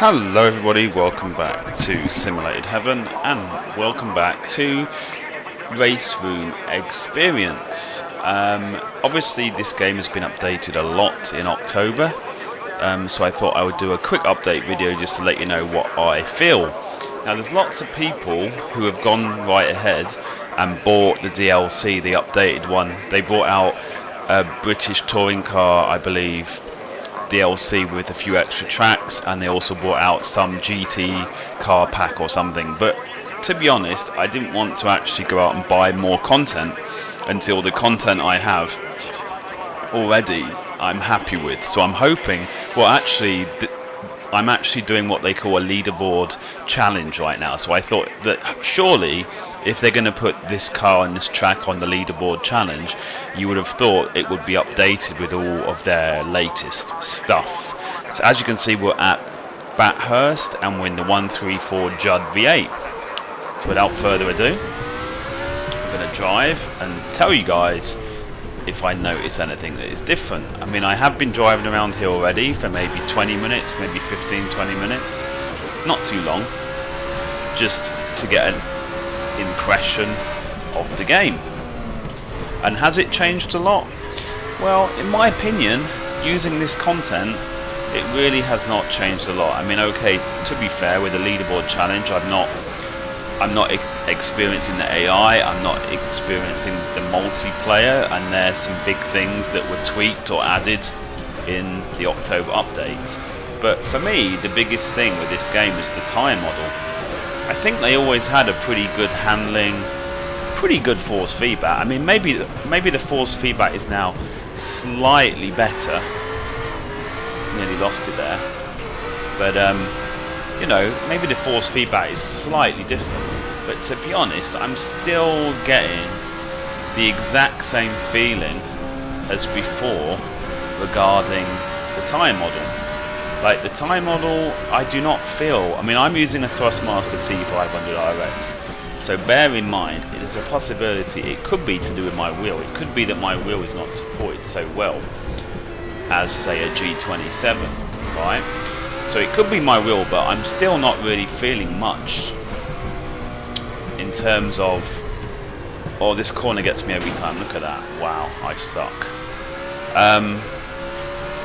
Hello everybody, welcome back to Simulated Heaven and welcome back to RaceRoom Experience. Obviously this game has been updated a lot in October, so I thought I would do a quick update video just to let you know what I feel. Now there's lots of people who have gone right ahead and bought the DLC, the updated one. They brought out a British touring car, I believe, DLC with a few extra tracks, and they also brought out some GT car pack or something. But to be honest, I didn't want to actually go out and buy more content until the content I have already I'm happy with. So I'm hoping, well actually I'm actually doing what they call a leaderboard challenge right now. So I thought that surely if they're going to put this car and this track on the leaderboard challenge, you would have thought it would be updated with all of their latest stuff. So as you can see, we're at Bathurst and we're in the 134 Judd V8. So without further ado, I'm going to drive and tell you guys if I notice anything that is different. I mean, I have been driving around here already for maybe 20 minutes, maybe 15-20 minutes. Not too long, just to get an impression of the game. And has it changed a lot? Well, in my opinion, using this content, it really has not changed a lot. I mean, okay, to be fair, with the leaderboard challenge, I'm not experiencing the AI, I'm not experiencing the multiplayer, and there's some big things that were tweaked or added in the October updates. But for me, the biggest thing with this game is the tyre model. I think they always had a pretty good handling, pretty good force feedback. I mean, maybe the force feedback is now slightly better. Nearly lost it there. But you know, maybe the force feedback is slightly different. But to be honest, I'm still getting the exact same feeling as before regarding the tyre model. Like the tyre model, I do not feel. I mean, I'm using a Thrustmaster T500 RX, so bear in mind it is a possibility it could be to do with my wheel. It could be that my wheel is not supported so well as, say, a G27, right? So it could be my wheel, but I'm still not really feeling much in terms of, oh, this corner gets me every time. Look at that. Wow, I suck.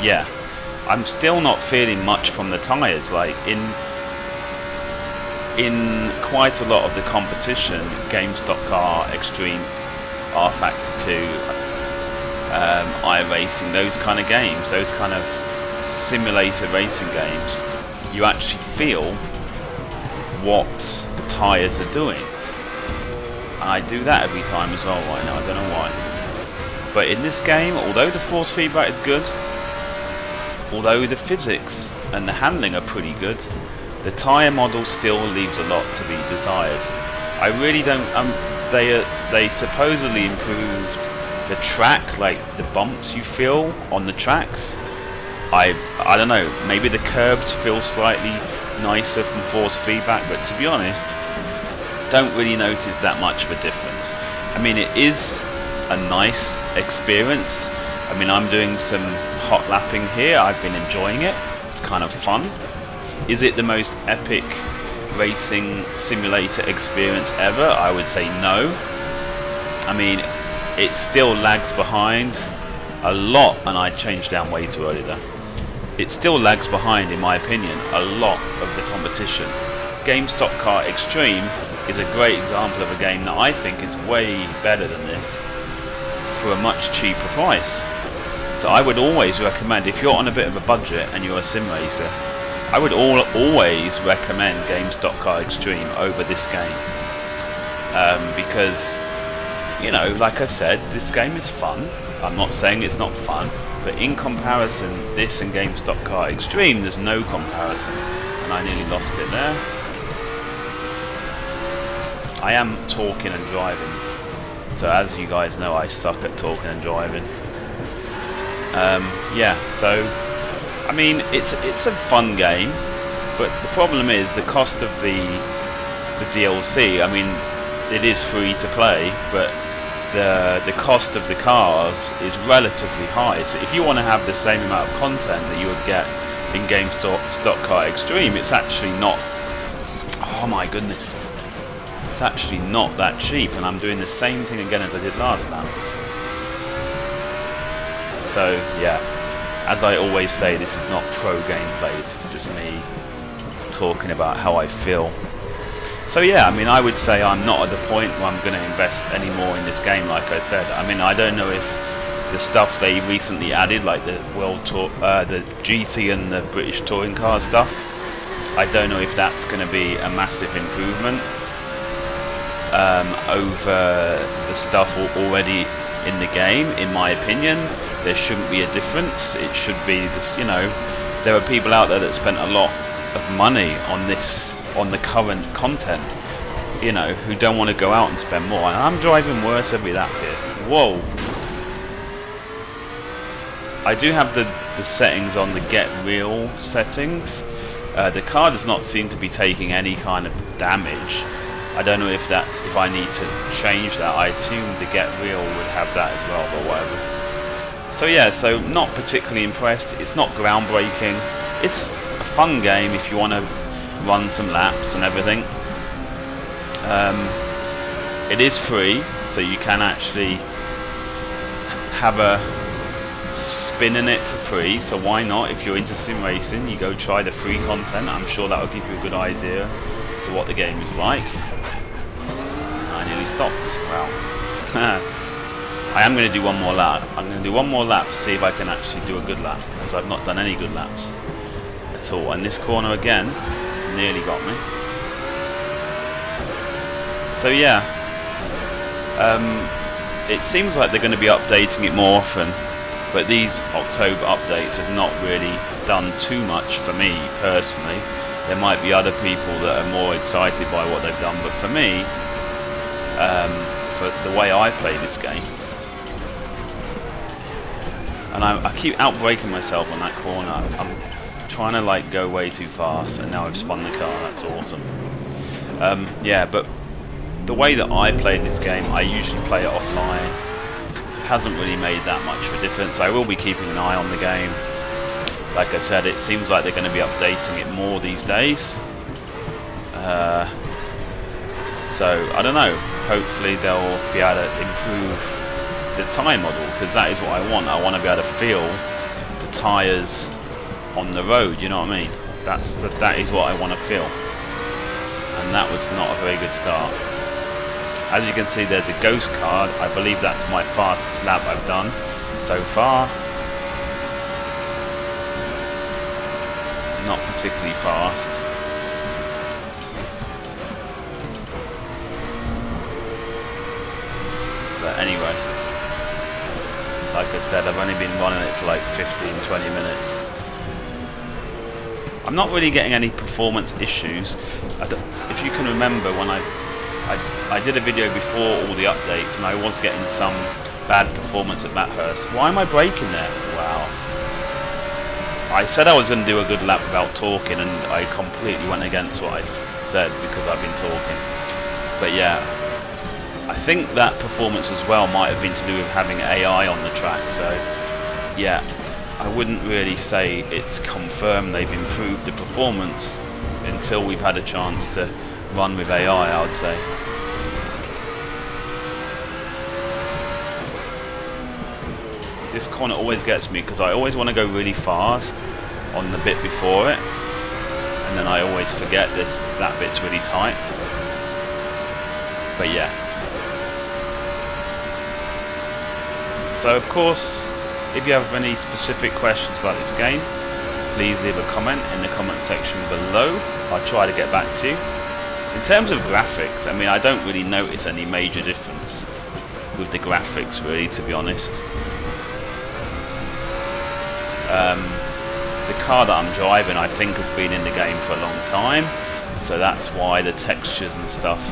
Yeah. I'm still not feeling much from the tyres. Like in quite a lot of the competition, GameStop Car, Extreme, R Factor 2, iRacing, those kind of games, those kind of simulator racing games, you actually feel what the tyres are doing. And I do that every time as well right now. I don't know why. But in this game, although the force feedback is good, although the physics and the handling are pretty good, the tyre model still leaves a lot to be desired. I really don't. They supposedly improved the track, like the bumps you feel on the tracks. I don't know. Maybe the curbs feel slightly nicer from force feedback, but to be honest, don't really notice that much of a difference. I mean, it is a nice experience. I mean, I'm doing some hot lapping here. I've been enjoying it. It's kind of fun. Is it the most epic racing simulator experience ever? I would say no. I mean, it still lags behind a lot, and I changed down way too early there. It still lags behind, in my opinion, a lot of the competition. GameStop Car Extreme is a great example of a game that I think is way better than this for a much cheaper price. So I would always recommend, if you're on a bit of a budget and you're a sim racer, I would always recommend GameStop Car Extreme over this game. Because, you know, like I said, this game is fun. I'm not saying it's not fun, but in comparison, this and GameStop Car Extreme, there's no comparison. And I nearly lost it there. I am talking and driving. So as you guys know, I suck at talking and driving. Yeah, so I mean, it's a fun game, but the problem is the cost of the DLC. I mean, it is free to play, but the cost of the cars is relatively high. So if you want to have the same amount of content that you would get in-game stock car extreme, it's actually not, oh my goodness, it's actually not that cheap, and I'm doing the same thing again as I did last time. So yeah, as I always say, this is not pro gameplay, this is just me talking about how I feel. So yeah, I mean, I would say I'm not at the point where I'm going to invest any more in this game, like I said. I mean, I don't know if the stuff they recently added, like the World Tour, the GT and the British Touring Car stuff, I don't know if that's going to be a massive improvement over the stuff already in the game. In my opinion, there shouldn't be a difference. It should be this, you know, there are people out there that spent a lot of money on this, on the current content, you know, who don't want to go out and spend more. And I'm driving worse every lap here. Whoa. I do have the settings on the get real settings. The car does not seem to be taking any kind of damage. I don't know if that's, if I need to change that. I assume the get real would have that as well, but whatever. So yeah, so not particularly impressed. It's not groundbreaking. It's a fun game if you want to run some laps and everything. It is free, so you can actually have a spin in it for free, so why not? If you're into sim racing, you go try the free content. I'm sure that will give you a good idea as to what the game is like. I nearly stopped. Wow. I am going to do one more lap. I'm going to do one more lap to see if I can actually do a good lap, because I've not done any good laps at all. And this corner again nearly got me. So yeah, it seems like they're going to be updating it more often, but these October updates have not really done too much for me personally. There might be other people that are more excited by what they've done, but for me, for the way I play this game, and I keep outbraking myself on that corner. I'm trying to like go way too fast, and now I've spun the car. That's awesome. Yeah, but the way that I played this game, I usually play it offline. Hasn't really made that much of a difference. I will be keeping an eye on the game. Like I said, it seems like they're going to be updating it more these days. So I don't know. Hopefully they'll be able to improve the tyre model, because that is what I want. I want to be able to feel the tyres on the road, you know what I mean? That is what I want to feel. And that was not a very good start. As you can see, there's a ghost card. I believe that's my fastest lap I've done so far. Not particularly fast. But anyway, like I said, I've only been running it for like 15-20 minutes. I'm not really getting any performance issues. If you can remember, when I did a video before all the updates, and I was getting some bad performance at Bathurst. Why am I braking there? Wow. I said I was going to do a good lap without talking, and I completely went against what I said because I've been talking. But yeah, I think that performance as well might have been to do with having AI on the track. So yeah, I wouldn't really say it's confirmed they've improved the performance until we've had a chance to run with AI, I would say. This corner always gets me because I always want to go really fast on the bit before it, and then I always forget that that bit's really tight. But yeah. So of course, if you have any specific questions about this game, please leave a comment in the comment section below. I'll try to get back to you. In terms of graphics, I mean, I don't really notice any major difference with the graphics, really, to be honest. The car that I'm driving, I think, has been in the game for a long time, so that's why the textures and stuff,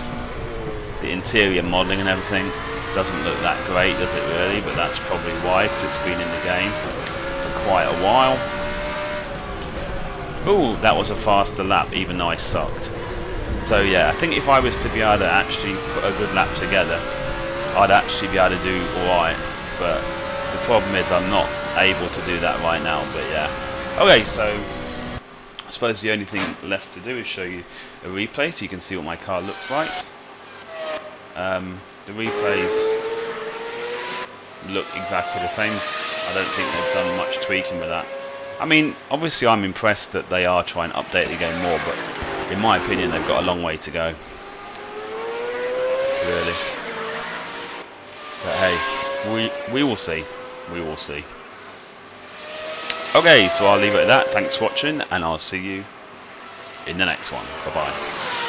the interior modelling and everything, doesn't look that great, does it really? But that's probably why, because it's been in the game for quite a while. Ooh, that was a faster lap, even though I sucked. So yeah, I think if I was to be able to actually put a good lap together, I'd actually be able to do alright. But the problem is I'm not able to do that right now, but yeah. Okay, so suppose the only thing left to do is show you a replay so you can see what my car looks like. The replays look exactly the same. I don't think they've done much tweaking with that. I mean, obviously I'm impressed that they are trying to update the game more, but in my opinion they've got a long way to go. Really. But hey, we will see. We will see. Okay, so I'll leave it at that. Thanks for watching, and I'll see you in the next one. Bye-bye.